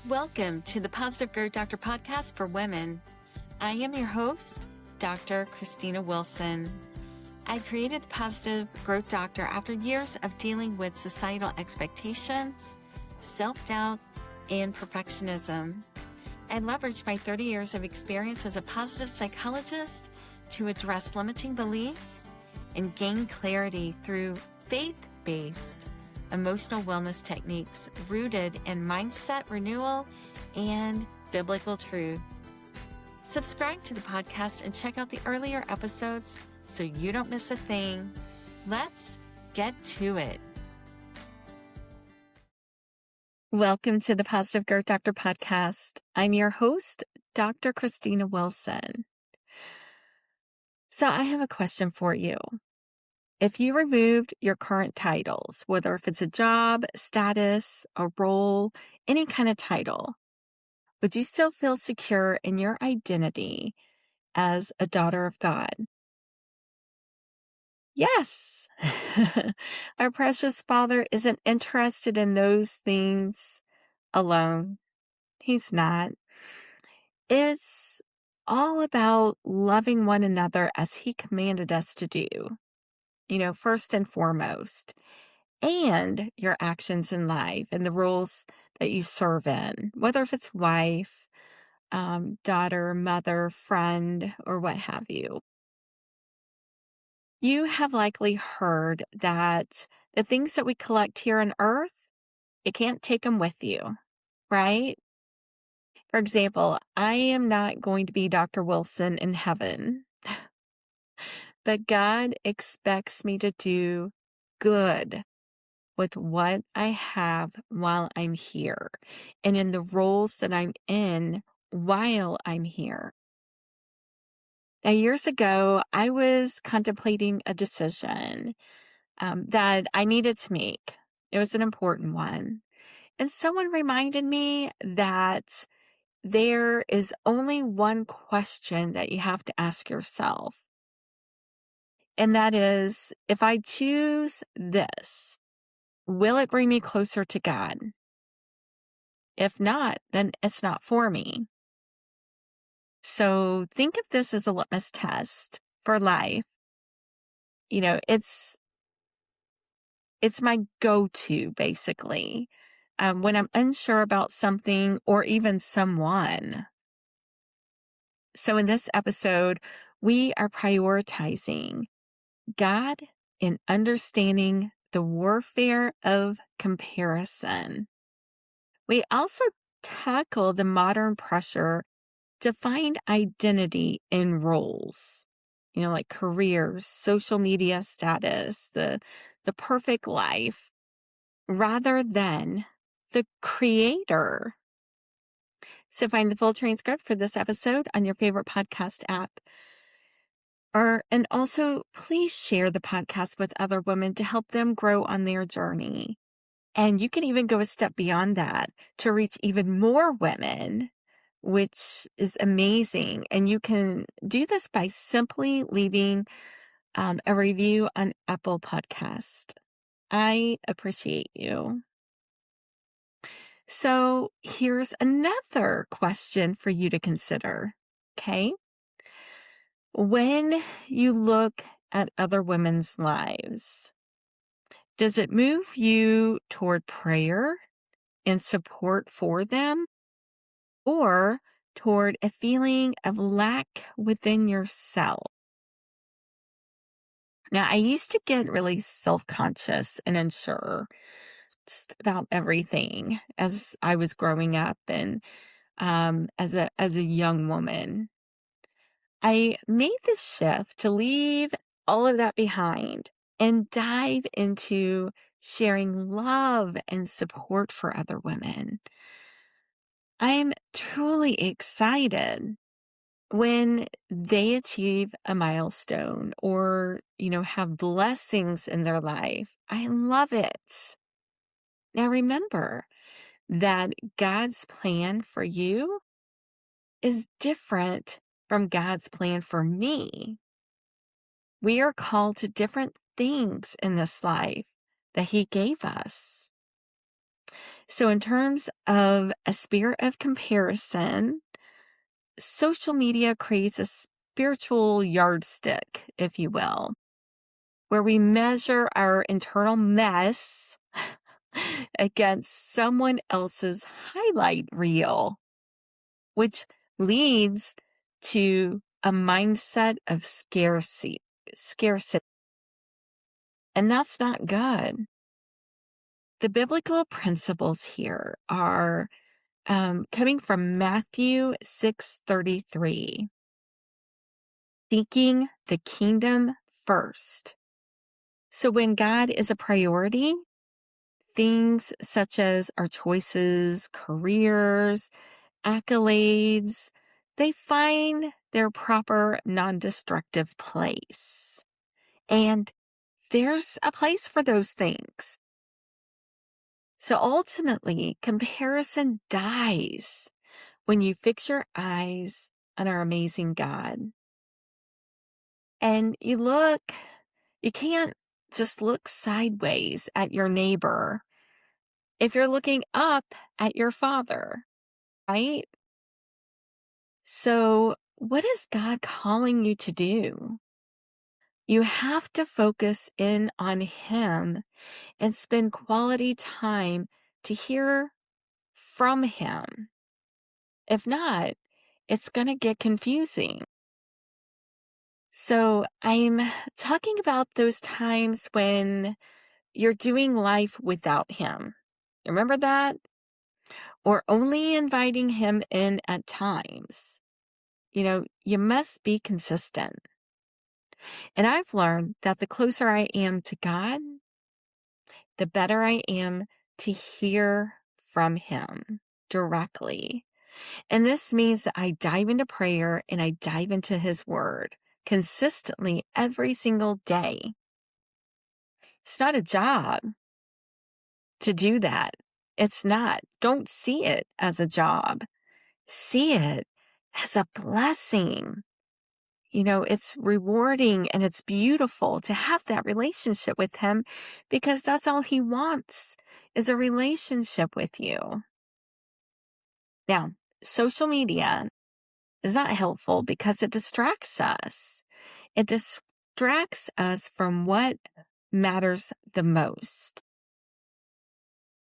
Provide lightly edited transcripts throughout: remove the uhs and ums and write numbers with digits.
Welcome to the Positive Growth Doctor podcast for women. I am your host, Dr. Christina Wilson. I created the Positive Growth Doctor after years of dealing with societal expectations, self-doubt, and perfectionism. I leveraged my 30 years of experience as a positive psychologist to address limiting beliefs and gain clarity through faith-based emotional wellness techniques rooted in mindset renewal and biblical truth. Subscribe to the podcast and check out the earlier episodes so you don't miss a thing. Let's get to it. Welcome to the Positive Growth Doctor podcast. I'm your host, Dr. Christina Wilson. So I have a question for you. If you removed your current titles, whether if it's a job, status, a role, any kind of title, would you still feel secure in your identity as a daughter of God? Yes. Our precious Father isn't interested in those things alone. He's not. It's all about loving one another as He commanded us to do. First and foremost, and your actions in life and the roles that you serve in, whether if it's wife, daughter, mother, friend, or what have you. You have likely heard that the things that we collect here on earth, you can't take them with you, right? For example, I am not going to be Dr. Wilson in heaven. But God expects me to do good with what I have while I'm here and in the roles that I'm in while I'm here. Now, years ago, I was contemplating a decision that I needed to make. It was an important one. And someone reminded me that there is only one question that you have to ask yourself. And that is, if I choose this, will it bring me closer to God? If not, then it's not for me. So think of this as a litmus test for life. It's my go-to, basically, when I'm unsure about something or even someone. So in this episode, we are prioritizing God in understanding the warfare of comparison. We also tackle the modern pressure to find identity in roles, like careers, social media status, the perfect life, rather than the Creator. So find the full transcript for this episode on your favorite podcast app. And also, please share the podcast with other women to help them grow on their journey. And you can even go a step beyond that to reach even more women, which is amazing. And you can do this by simply leaving a review on Apple Podcast. I appreciate you. So here's another question for you to consider, okay? When you look at other women's lives, does it move you toward prayer and support for them, or toward a feeling of lack within yourself? Now, I used to get really self-conscious and unsure just about everything as I was growing up and as a young woman. I made the shift to leave all of that behind and dive into sharing love and support for other women. I'm truly excited when they achieve a milestone or, have blessings in their life. I love it. Now remember that God's plan for you is different from God's plan for me. We are called to different things in this life that He gave us. So, in terms of a spirit of comparison, social media creates a spiritual yardstick, if you will, where we measure our internal mess against someone else's highlight reel, which leads to a mindset of scarcity. And that's not good. The biblical principles here are coming from Matthew 6:33, seeking the kingdom first. So when God is a priority, things such as our choices, careers, accolades, they find their proper non-destructive place. And there's a place for those things. So ultimately, comparison dies when you fix your eyes on our amazing God. And you can't just look sideways at your neighbor if you're looking up at your Father, right? So, what is God calling you to do? You have to focus in on Him and spend quality time to hear from Him. If not, it's going to get confusing. So, I'm talking about those times when you're doing life without Him. Remember that? Or only inviting Him in at times. You must be consistent. And I've learned that the closer I am to God, the better I am to hear from Him directly. And this means that I dive into prayer and I dive into His Word consistently every single day. It's not a job to do that. It's not. Don't see it as a job. See it as a blessing. It's rewarding and it's beautiful to have that relationship with Him because that's all He wants is a relationship with you. Now, social media is not helpful because it distracts us. It distracts us from what matters the most.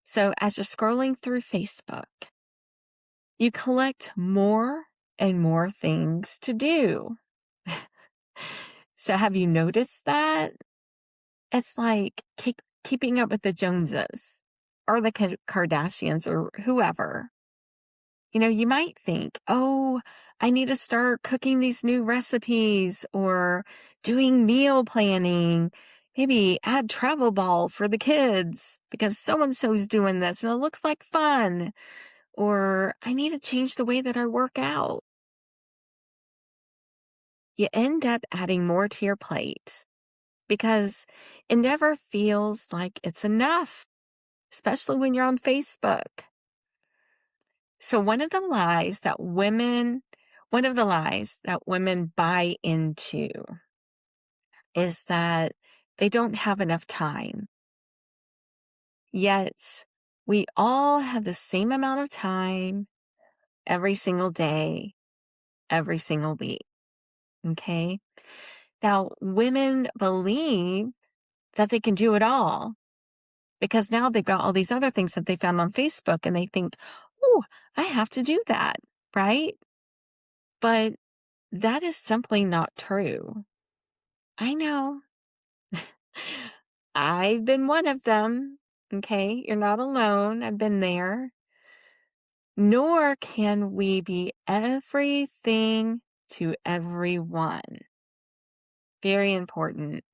So as you're scrolling through Facebook, you collect more and more things to do. So have you noticed that? It's like keeping up with the Joneses or the Kardashians or whoever. You might think, oh, I need to start cooking these new recipes or doing meal planning. Maybe add travel ball for the kids because so-and-so's doing this and it looks like fun. Or I need to change the way that I work out. You end up adding more to your plate because it never feels like it's enough, especially when you're on Facebook. So one of the lies that women buy into is that they don't have enough time. Yet we all have the same amount of time every single day, every single week. Okay? Now, women believe that they can do it all because now they've got all these other things that they found on Facebook and they think, oh, I have to do that, right? But that is simply not true. I know. I've been one of them. Okay, you're not alone. I've been there. Nor can we be everything to everyone. Very important.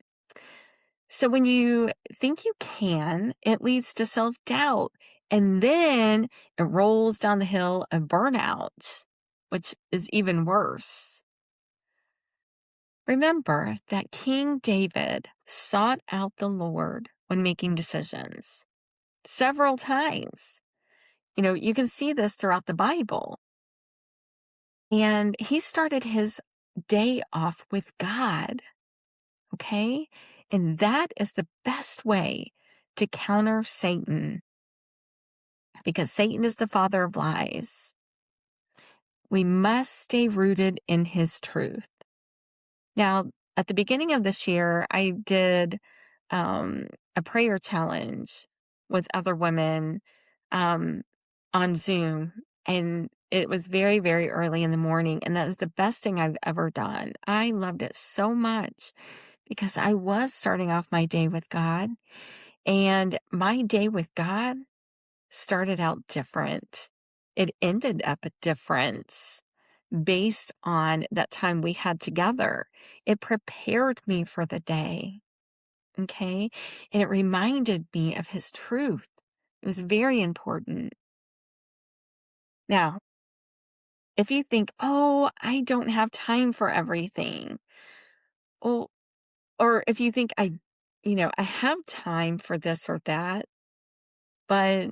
So when you think you can, it leads to self-doubt. And then it rolls down the hill of burnout, which is even worse. Remember that King David sought out the Lord when making decisions several times. You can see this throughout the Bible. And he started his day off with God. Okay? And that is the best way to counter Satan. because Satan is the father of lies. We must stay rooted in his truth. Now, at the beginning of this year, I did a prayer challenge with other women on Zoom, and it was very, very early in the morning, and that was the best thing I've ever done. I loved it so much because I was starting off my day with God, and my day with God started out different. It ended up different based on that time we had together. It prepared me for the day. Okay. And it reminded me of his truth. It was very important. Now, if you think, oh, I don't have time for everything. Well, or if you think I have time for this or that, but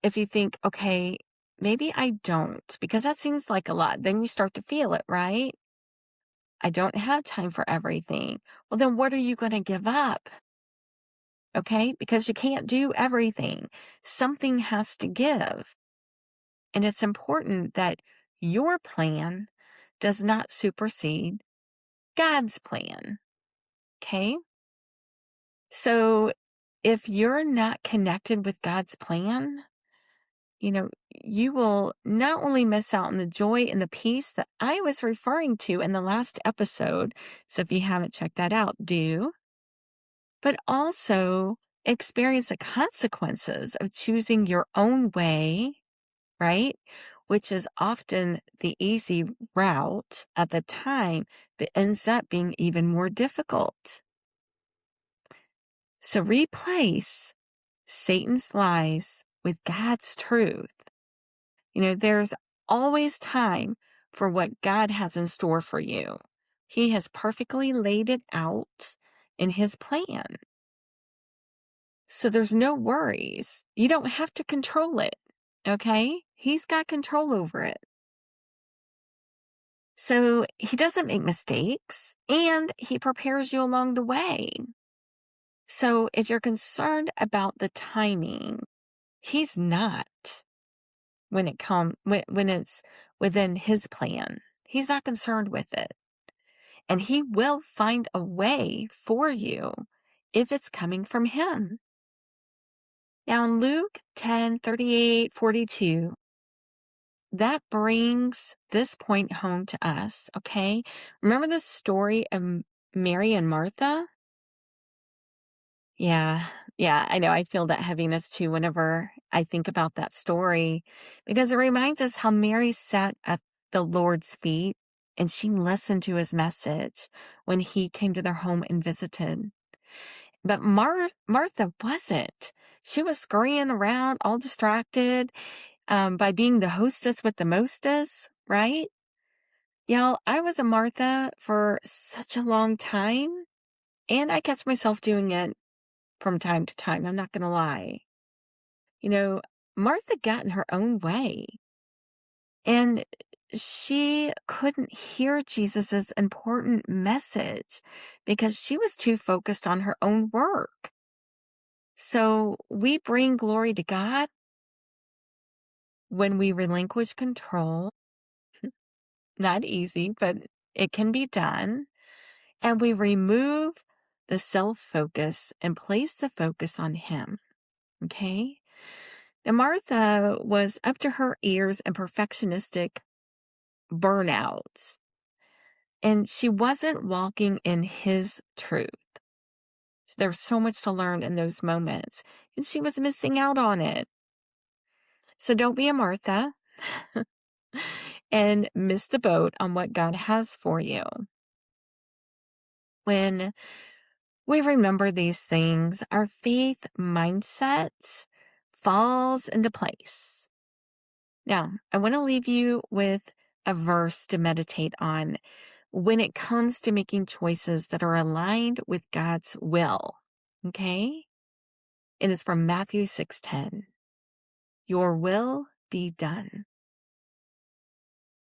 if you think, okay, maybe I don't, because that seems like a lot, then you start to feel it, right? I don't have time for everything. Well, then what are you going to give up? Okay? Because you can't do everything. Something has to give. And it's important that your plan does not supersede God's plan. Okay? So if you're not connected with God's plan, you will not only miss out on the joy and the peace that I was referring to in the last episode. So if you haven't checked that out, do. But also experience the consequences of choosing your own way, right? Which is often the easy route at the time, but ends up being even more difficult. So replace Satan's lies with God's truth. There's always time for what God has in store for you. He has perfectly laid it out in his plan. So there's no worries. You don't have to control it, okay? He's got control over it. So he doesn't make mistakes, and he prepares you along the way. So if you're concerned about the timing, he's not. When it's within his plan, he's not concerned with it. And he will find a way for you if it's coming from him. Now in Luke 10:38-42, that brings this point home to us, okay? Remember the story of Mary and Martha? Yeah, I know. I feel that heaviness too whenever I think about that story, because it reminds us how Mary sat at the Lord's feet and she listened to his message when he came to their home and visited. But Martha wasn't. She was scurrying around, all distracted by being the hostess with the mostess, right? Y'all, I was a Martha for such a long time, and I catch myself doing it from time to time. I'm not going to lie. Martha got in her own way, and she couldn't hear Jesus's important message because she was too focused on her own work. So we bring glory to God when we relinquish control. Not easy, but it can be done. And we remove the self-focus and place the focus on him. Okay? Now, Martha was up to her ears in perfectionistic burnouts, and she wasn't walking in his truth. There's so much to learn in those moments, and she was missing out on it. So don't be a Martha and miss the boat on what God has for you. When we remember these things, our faith mindset falls into place. Now, I want to leave you with a verse to meditate on when it comes to making choices that are aligned with God's will. Okay? It is from Matthew 6:10. Your will be done.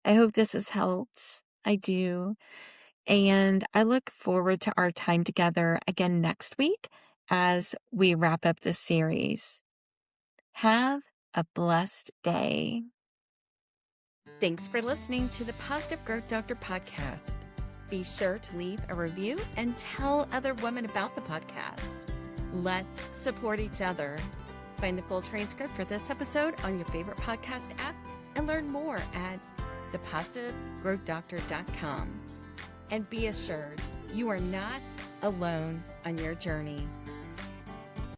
I hope this has helped. I do. And I look forward to our time together again next week as we wrap up this series. Have a blessed day. Thanks for listening to the Positive Growth Doctor podcast. Be sure to leave a review and tell other women about the podcast. Let's support each other. Find the full transcript for this episode on your favorite podcast app and learn more at thepositivegrowthdoctor.com. And be assured, you are not alone on your journey.